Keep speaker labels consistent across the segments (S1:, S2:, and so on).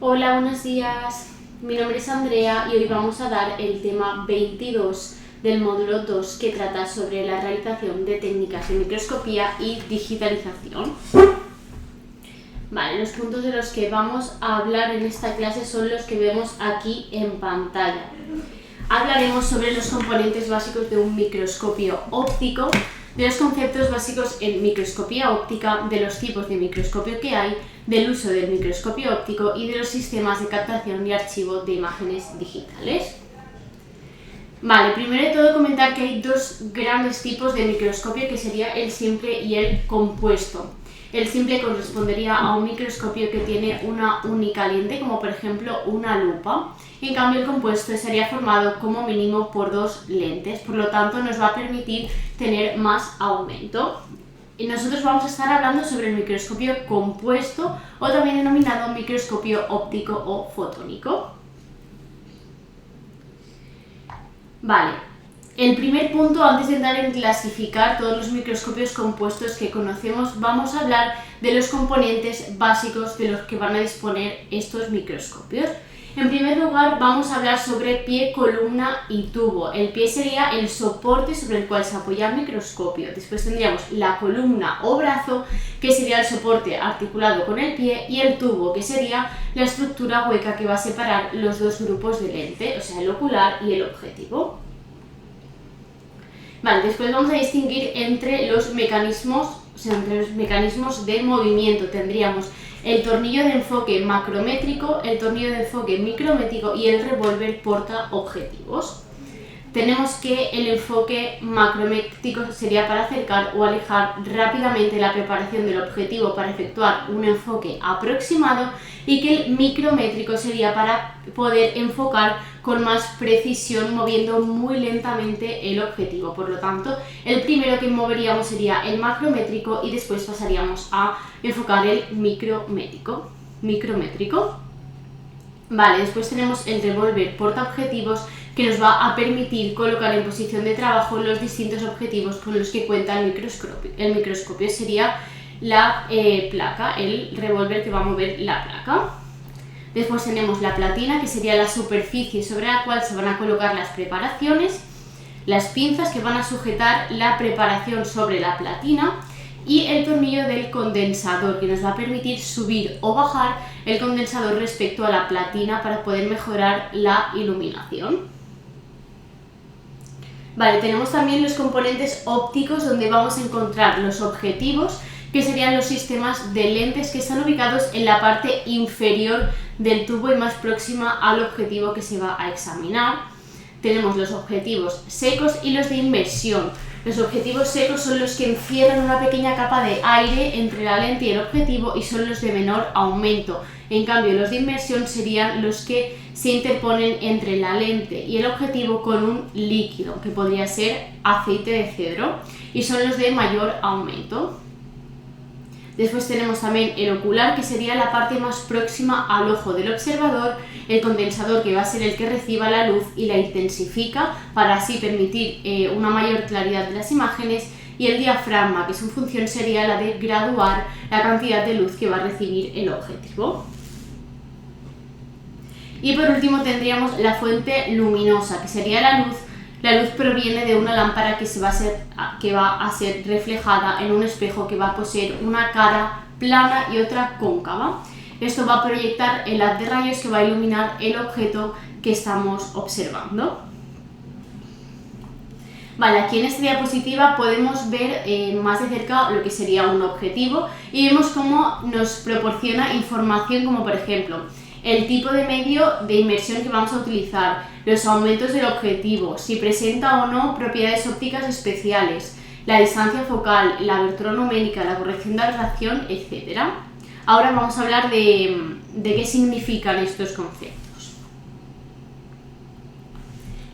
S1: Hola, buenos días. Mi nombre es Andrea y hoy vamos a dar el tema 22 del módulo 2 que trata sobre la realización de técnicas de microscopía y digitalización. Vale, los puntos de los que vamos a hablar en esta clase son los que vemos aquí en pantalla. Hablaremos sobre los componentes básicos de un microscopio óptico, de los conceptos básicos en microscopía óptica, de los tipos de microscopio que hay, del uso del microscopio óptico y de los sistemas de captación y archivo de imágenes digitales. Vale, primero de todo comentar que hay dos grandes tipos de microscopio, que sería el simple y el compuesto. El simple correspondería a un microscopio que tiene una única lente, como por ejemplo una lupa. En cambio, el compuesto estaría formado como mínimo por dos lentes, por lo tanto nos va a permitir tener más aumento. Y nosotros vamos a estar hablando sobre el microscopio compuesto, o también denominado microscopio óptico o fotónico. Vale. El primer punto, antes de entrar en clasificar todos los microscopios compuestos que conocemos, vamos a hablar de los componentes básicos de los que van a disponer estos microscopios. En primer lugar, vamos a hablar sobre pie, columna y tubo. El pie sería el soporte sobre el cual se apoya el microscopio. Después tendríamos la columna o brazo, que sería el soporte articulado con el pie, y el tubo, que sería la estructura hueca que va a separar los dos grupos de lente, o sea, el ocular y el objetivo. Vale, después vamos a distinguir entre los mecanismos de movimiento. Tendríamos el tornillo de enfoque macrométrico, el tornillo de enfoque micrométrico y el revólver porta objetivos. Tenemos que el enfoque macrométrico sería para acercar o alejar rápidamente la preparación del objetivo para efectuar un enfoque aproximado, y que el micrométrico sería para poder enfocar con más precisión moviendo muy lentamente el objetivo. Por lo tanto, el primero que moveríamos sería el macrométrico y después pasaríamos a enfocar el micrométrico. Vale, después tenemos el revólver portaobjetivos, que nos va a permitir colocar en posición de trabajo los distintos objetivos con los que cuenta el microscopio. El microscopio sería la placa, el revólver que va a mover la placa. Después tenemos la platina, que sería la superficie sobre la cual se van a colocar las preparaciones, las pinzas que van a sujetar la preparación sobre la platina, y el tornillo del condensador, que nos va a permitir subir o bajar el condensador respecto a la platina para poder mejorar la iluminación. Vale, tenemos también los componentes ópticos, donde vamos a encontrar los objetivos, que serían los sistemas de lentes que están ubicados en la parte inferior del tubo y más próxima al objetivo que se va a examinar. Tenemos los objetivos secos y los de inmersión. Los objetivos secos son los que encierran una pequeña capa de aire entre la lente y el objetivo y son los de menor aumento. En cambio, los de inmersión serían los que se interponen entre la lente y el objetivo con un líquido, que podría ser aceite de cedro, y son los de mayor aumento. Después tenemos también el ocular, que sería la parte más próxima al ojo del observador, el condensador, que va a ser el que reciba la luz y la intensifica para así permitir una mayor claridad de las imágenes, y el diafragma, que su función sería la de graduar la cantidad de luz que va a recibir el objetivo. Y por último tendríamos la fuente luminosa, que sería la luz. La luz proviene de una lámpara que va a ser reflejada en un espejo que va a poseer una cara plana y otra cóncava. Esto va a proyectar el haz de rayos que va a iluminar el objeto que estamos observando. Vale, aquí en esta diapositiva podemos ver más de cerca lo que sería un objetivo, y vemos cómo nos proporciona información, como por ejemplo el tipo de medio de inmersión que vamos a utilizar, los aumentos del objetivo, si presenta o no propiedades ópticas especiales, la distancia focal, la abertura numérica, la corrección de aberración, etc. Ahora vamos a hablar de qué significan estos conceptos.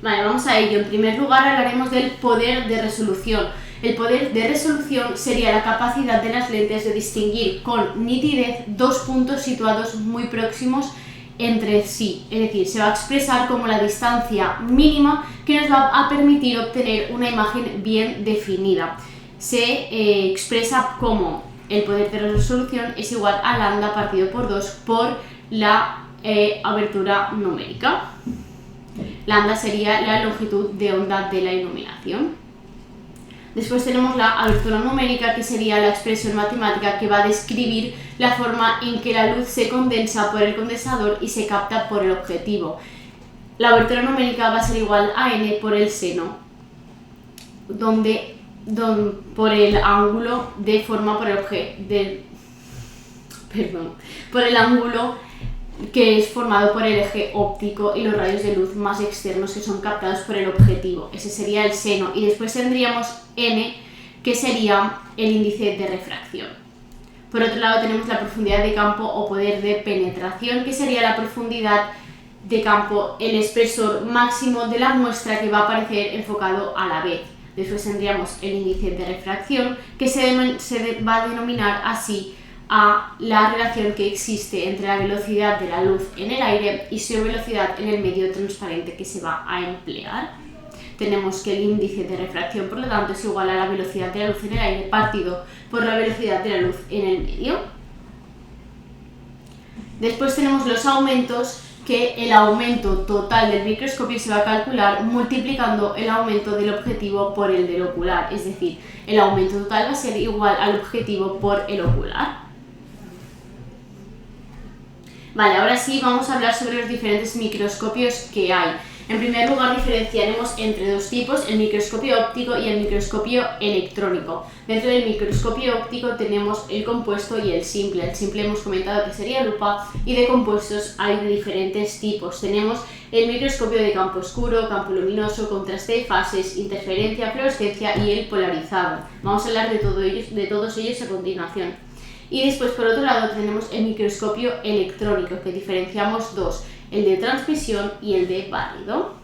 S1: Vale, vamos a ello. En primer lugar hablaremos del poder de resolución. El poder de resolución sería la capacidad de las lentes de distinguir con nitidez dos puntos situados muy próximos entre sí, es decir, se va a expresar como la distancia mínima que nos va a permitir obtener una imagen bien definida. Se expresa como el poder de resolución es igual a lambda partido por 2 por la abertura numérica. Lambda sería la longitud de onda de la iluminación. Después tenemos la abertura numérica, que sería la expresión matemática que va a describir la forma en que la luz se condensa por el condensador y se capta por el objetivo. La abertura numérica va a ser igual a n por el seno, por el ángulo de forma por el ángulo que es formado por el eje óptico y los rayos de luz más externos que son captados por el objetivo. Ese sería el seno. Y después tendríamos n, que sería el índice de refracción. Por otro lado tenemos la profundidad de campo o poder de penetración, que sería la profundidad de campo, el espesor máximo de la muestra que va a aparecer enfocado a la vez. Después tendríamos el índice de refracción, que se va a denominar así a la relación que existe entre la velocidad de la luz en el aire y su velocidad en el medio transparente que se va a emplear. Tenemos que el índice de refracción, por lo tanto, es igual a la velocidad de la luz en el aire partido por la velocidad de la luz en el medio. Después tenemos los aumentos, que el aumento total del microscopio se va a calcular multiplicando el aumento del objetivo por el del ocular, es decir, el aumento total va a ser igual al objetivo por el ocular. Vale, ahora sí vamos a hablar sobre los diferentes microscopios que hay. En primer lugar, diferenciaremos entre dos tipos, el microscopio óptico y el microscopio electrónico. Dentro del microscopio óptico tenemos el compuesto y el simple. El simple hemos comentado que sería lupa, y de compuestos hay de diferentes tipos. Tenemos el microscopio de campo oscuro, campo luminoso, contraste de fases, interferencia, fluorescencia y el polarizado. Vamos a hablar de todos ellos a continuación. Y después, por otro lado, tenemos el microscopio electrónico, que diferenciamos dos, el de transmisión y el de barrido.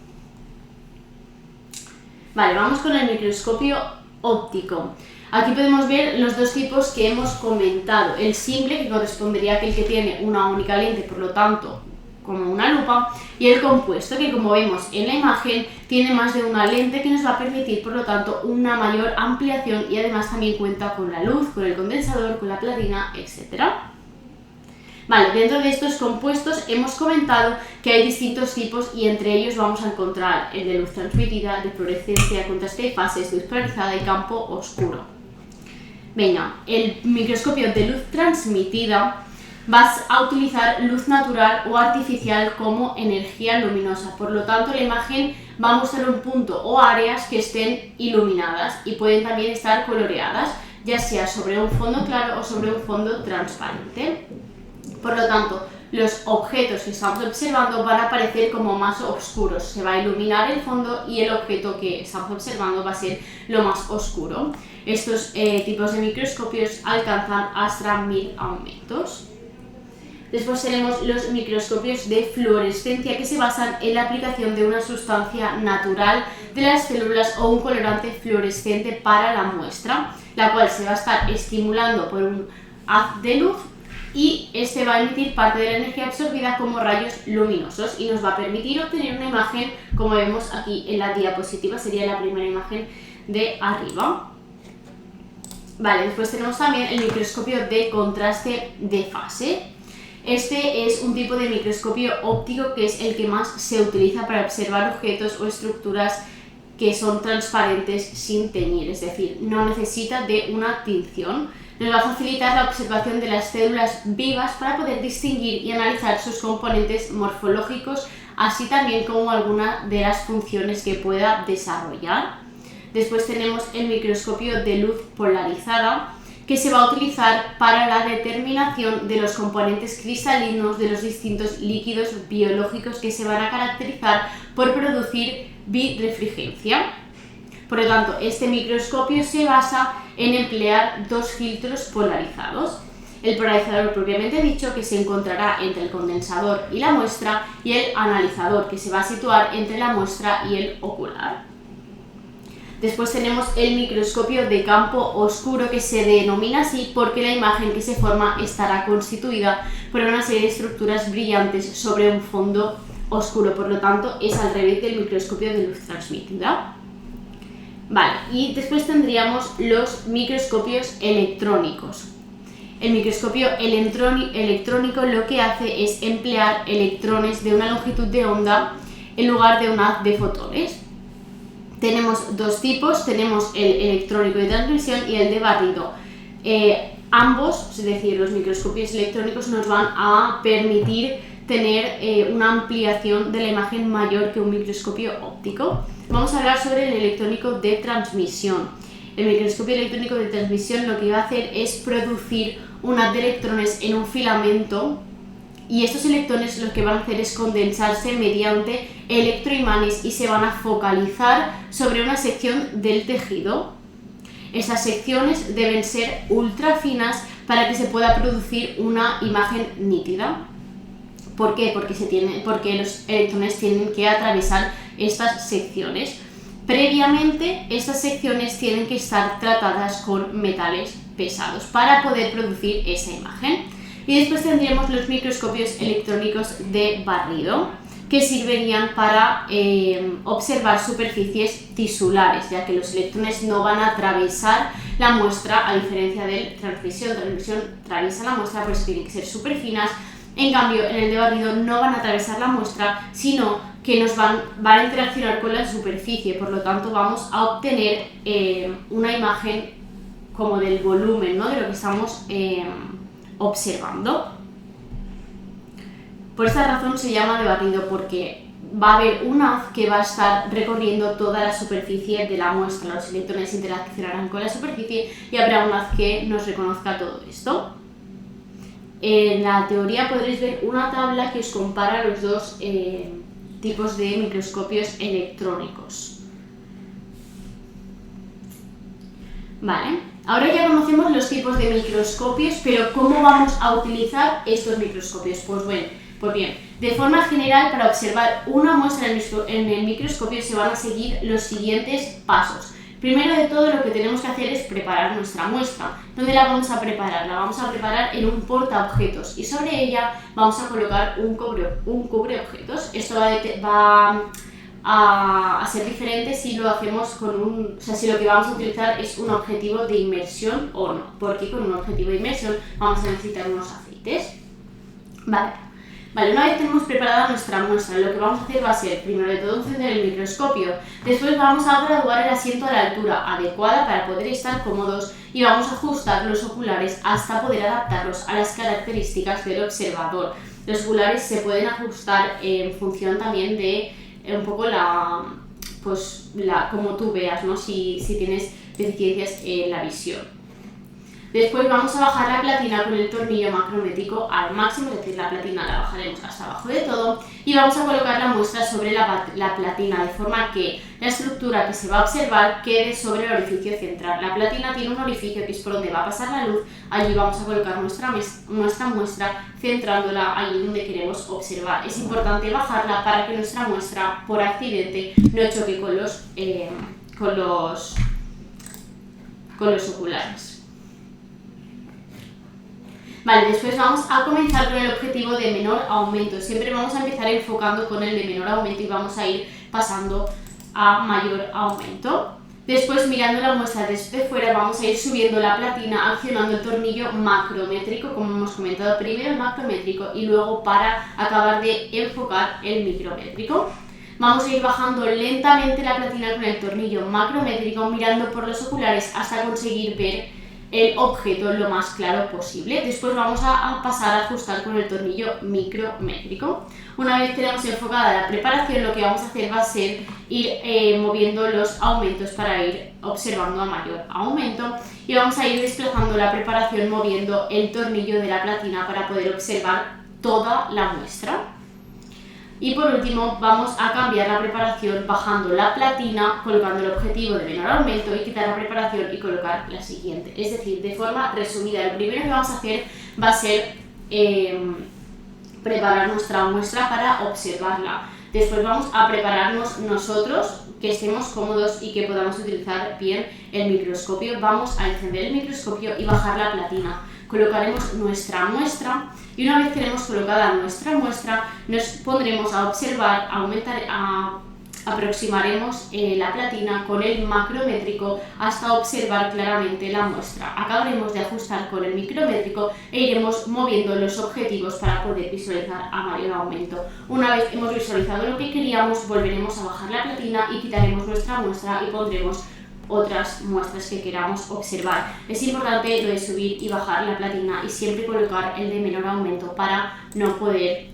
S1: Vale, vamos con el microscopio óptico. Aquí podemos ver los dos tipos que hemos comentado. El simple, que correspondería a aquel que tiene una única lente, por lo tanto, como una lupa, y el compuesto, que como vemos en la imagen tiene más de una lente, que nos va a permitir por lo tanto una mayor ampliación, y además también cuenta con la luz, con el condensador, con la platina, etc. Vale, dentro de estos compuestos hemos comentado que hay distintos tipos, y entre ellos vamos a encontrar el de luz transmitida, de fluorescencia, contraste de fases, luz polarizada y campo oscuro. Venga, el microscopio de luz transmitida vas a utilizar luz natural o artificial como energía luminosa. Por lo tanto, la imagen va a mostrar un punto o áreas que estén iluminadas, y pueden también estar coloreadas, ya sea sobre un fondo claro o sobre un fondo transparente. Por lo tanto, los objetos que estamos observando van a aparecer como más oscuros. Se va a iluminar el fondo y el objeto que estamos observando va a ser lo más oscuro. Estos tipos de microscopios alcanzan hasta 1000 aumentos. Después tenemos los microscopios de fluorescencia, que se basan en la aplicación de una sustancia natural de las células o un colorante fluorescente para la muestra, la cual se va a estar estimulando por un haz de luz, y este va a emitir parte de la energía absorbida como rayos luminosos y nos va a permitir obtener una imagen como vemos aquí en la diapositiva. Sería la primera imagen de arriba. Vale, después tenemos también el microscopio de contraste de fase. Este es un tipo de microscopio óptico que es el que más se utiliza para observar objetos o estructuras que son transparentes sin teñir, es decir, no necesita de una tinción. Nos va a facilitar la observación de las células vivas para poder distinguir y analizar sus componentes morfológicos, así también como algunas de las funciones que pueda desarrollar. Después tenemos el microscopio de luz polarizada, que se va a utilizar para la determinación de los componentes cristalinos de los distintos líquidos biológicos que se van a caracterizar por producir birrefringencia. Por lo tanto, este microscopio se basa en emplear dos filtros polarizados. El polarizador propiamente dicho, que se encontrará entre el condensador y la muestra, y el analizador, que se va a situar entre la muestra y el ocular. Después tenemos el microscopio de campo oscuro, que se denomina así porque la imagen que se forma estará constituida por una serie de estructuras brillantes sobre un fondo oscuro. Por lo tanto, es al revés del microscopio de luz transmitida. Vale, y después tendríamos los microscopios electrónicos. El microscopio electrónico lo que hace es emplear electrones de una longitud de onda en lugar de un haz de fotones. Tenemos dos tipos, tenemos el electrónico de transmisión y el de barrido. Ambos, es decir, los microscopios electrónicos nos van a permitir tener una ampliación de la imagen mayor que un microscopio óptico. Vamos a hablar sobre el electrónico de transmisión. El microscopio electrónico de transmisión lo que va a hacer es producir un haz de electrones en un filamento, y estos electrones lo que van a hacer es condensarse mediante electroimanes y se van a focalizar sobre una sección del tejido. Estas secciones deben ser ultra finas para que se pueda producir una imagen nítida. ¿Por qué? Porque los electrones tienen que atravesar estas secciones. Previamente, estas secciones tienen que estar tratadas con metales pesados para poder producir esa imagen. Y después tendríamos los microscopios electrónicos de barrido, que servirían para observar superficies tisulares, ya que los electrones no van a atravesar la muestra, a diferencia de transmisión. Transmisión atraviesa la muestra, por eso tienen que ser súper finas. En cambio, en el de barrido no van a atravesar la muestra, sino que van a interaccionar con la superficie, por lo tanto vamos a obtener una imagen como del volumen, ¿no?, de lo que estamos observando. Por esta razón se llama de barrido, porque va a haber un haz que va a estar recorriendo toda la superficie de la muestra. Los electrones interaccionarán con la superficie y habrá un haz que nos reconozca todo esto. En la teoría podréis ver una tabla que os compara los dos tipos de microscopios electrónicos. Vale, ahora ya conocemos los tipos de microscopios, pero ¿cómo vamos a utilizar estos microscopios? Pues bien, de forma general, para observar una muestra en el microscopio se van a seguir los siguientes pasos. Primero de todo, lo que tenemos que hacer es preparar nuestra muestra. ¿Dónde la vamos a preparar? La vamos a preparar en un portaobjetos y sobre ella vamos a colocar un cubreobjetos. Esto va a ser diferente si lo hacemos con si lo que vamos a utilizar es un objetivo de inmersión o no, porque con un objetivo de inmersión vamos a necesitar unos aceites. Vale, una vez tenemos preparada nuestra muestra, lo que vamos a hacer va a ser, primero de todo, encender el microscopio. Después vamos a graduar el asiento a la altura adecuada para poder estar cómodos y vamos a ajustar los oculares hasta poder adaptarlos a las características del observador. Los oculares se pueden ajustar en función también de un poco como tú veas, ¿no?, si tienes deficiencias en la visión. Después vamos a bajar la platina con el tornillo macrométrico al máximo, es decir, la platina la bajaremos hasta abajo de todo y vamos a colocar la muestra sobre la platina de forma que la estructura que se va a observar quede sobre el orificio central. La platina tiene un orificio que es por donde va a pasar la luz, allí vamos a colocar nuestra muestra centrándola allí donde queremos observar. Es importante bajarla para que nuestra muestra por accidente no choque con los oculares. Vale, después vamos a comenzar con el objetivo de menor aumento. Siempre vamos a empezar enfocando con el de menor aumento y vamos a ir pasando a mayor aumento. Después, mirando la muestra desde fuera, vamos a ir subiendo la platina accionando el tornillo macrométrico, como hemos comentado, primero el macrométrico y luego para acabar de enfocar el micrométrico. Vamos a ir bajando lentamente la platina con el tornillo macrométrico, mirando por los oculares hasta conseguir ver el objeto lo más claro posible. Después vamos a pasar a ajustar con el tornillo micrométrico. Una vez tenemos enfocada la preparación, lo que vamos a hacer va a ser ir moviendo los aumentos para ir observando a mayor aumento y vamos a ir desplazando la preparación moviendo el tornillo de la platina para poder observar toda la muestra. Y por último vamos a cambiar la preparación bajando la platina, colocando el objetivo de menor aumento y quitar la preparación y colocar la siguiente. Es decir, de forma resumida, lo primero que vamos a hacer va a ser preparar nuestra muestra para observarla. Después vamos a prepararnos nosotros, que estemos cómodos y que podamos utilizar bien el microscopio. Vamos a encender el microscopio y bajar la platina. Colocaremos nuestra muestra y una vez tenemos colocada nuestra muestra nos pondremos a observar, a aproximaremos la platina con el macrométrico hasta observar claramente la muestra. Acabaremos de ajustar con el micrométrico e iremos moviendo los objetivos para poder visualizar a mayor aumento. Una vez hemos visualizado lo que queríamos, volveremos a bajar la platina y quitaremos nuestra muestra y pondremos otras muestras que queramos observar. Es importante lo de subir y bajar la platina y siempre colocar el de menor aumento para no poder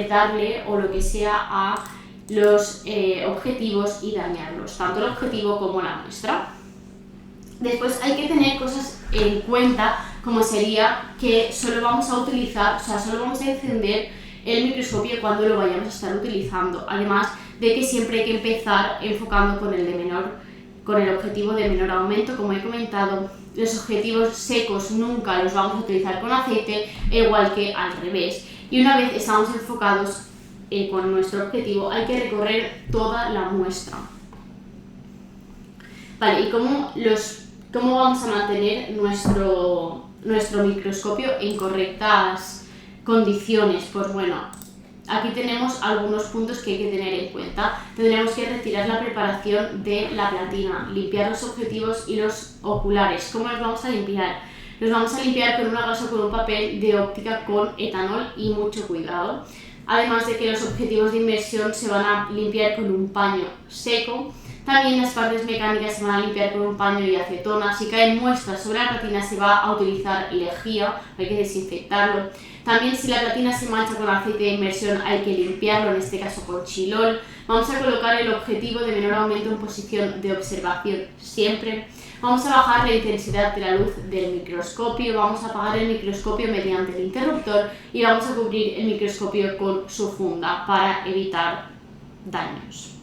S1: darle o lo que sea a los objetivos y dañarlos, tanto el objetivo como la muestra. Después hay que tener cosas en cuenta, como sería que solo vamos a utilizar, solo vamos a encender el microscopio cuando lo vayamos a estar utilizando. Además de que siempre hay que empezar enfocando con el objetivo de menor aumento. Como he comentado, los objetivos secos nunca los vamos a utilizar con aceite, igual que al revés. Y una vez estamos enfocados con nuestro objetivo, hay que recorrer toda la muestra. Vale, ¿y cómo vamos a mantener nuestro microscopio en correctas condiciones? Pues bueno, aquí tenemos algunos puntos que hay que tener en cuenta. Tendremos que retirar la preparación de la platina, limpiar los objetivos y los oculares. ¿Cómo los vamos a limpiar? Los vamos a limpiar con una gasa o con un papel de óptica con etanol y mucho cuidado. Además de que los objetivos de inmersión se van a limpiar con un paño seco. También las partes mecánicas se van a limpiar con un paño y acetona. Si caen muestras sobre la platina se va a utilizar lejía, hay que desinfectarlo. También si la platina se mancha con aceite de inmersión hay que limpiarlo, en este caso con chilol. Vamos a colocar el objetivo de menor aumento en posición de observación siempre. Vamos a bajar la intensidad de la luz del microscopio, vamos a apagar el microscopio mediante el interruptor y vamos a cubrir el microscopio con su funda para evitar daños.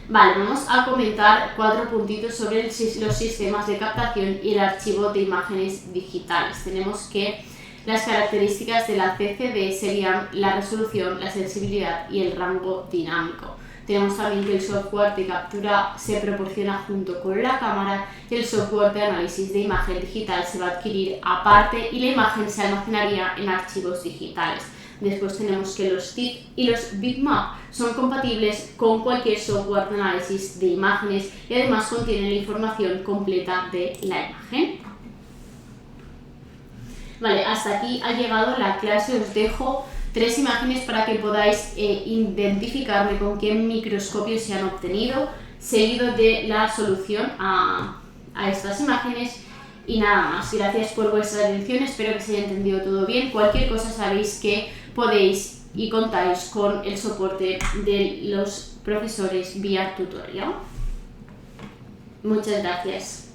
S1: Vale, vamos a comentar 4 puntitos sobre los sistemas de captación y el archivo de imágenes digitales. Tenemos que las características de la CCD serían la resolución, la sensibilidad y el rango dinámico. Tenemos también que el software de captura se proporciona junto con la cámara y el software de análisis de imagen digital se va a adquirir aparte y la imagen se almacenaría en archivos digitales. Después tenemos que los TIFF y los bitmap son compatibles con cualquier software de análisis de imágenes y además contienen la información completa de la imagen. Vale, hasta aquí ha llegado la clase. Os dejo 3 imágenes para que podáis identificarme con qué microscopio se han obtenido, seguido de la solución a estas imágenes. Y nada más, gracias por vuestra atención, espero que se haya entendido todo bien. Cualquier cosa sabéis que podéis y contáis con el soporte de los profesores vía tutorial. Muchas gracias.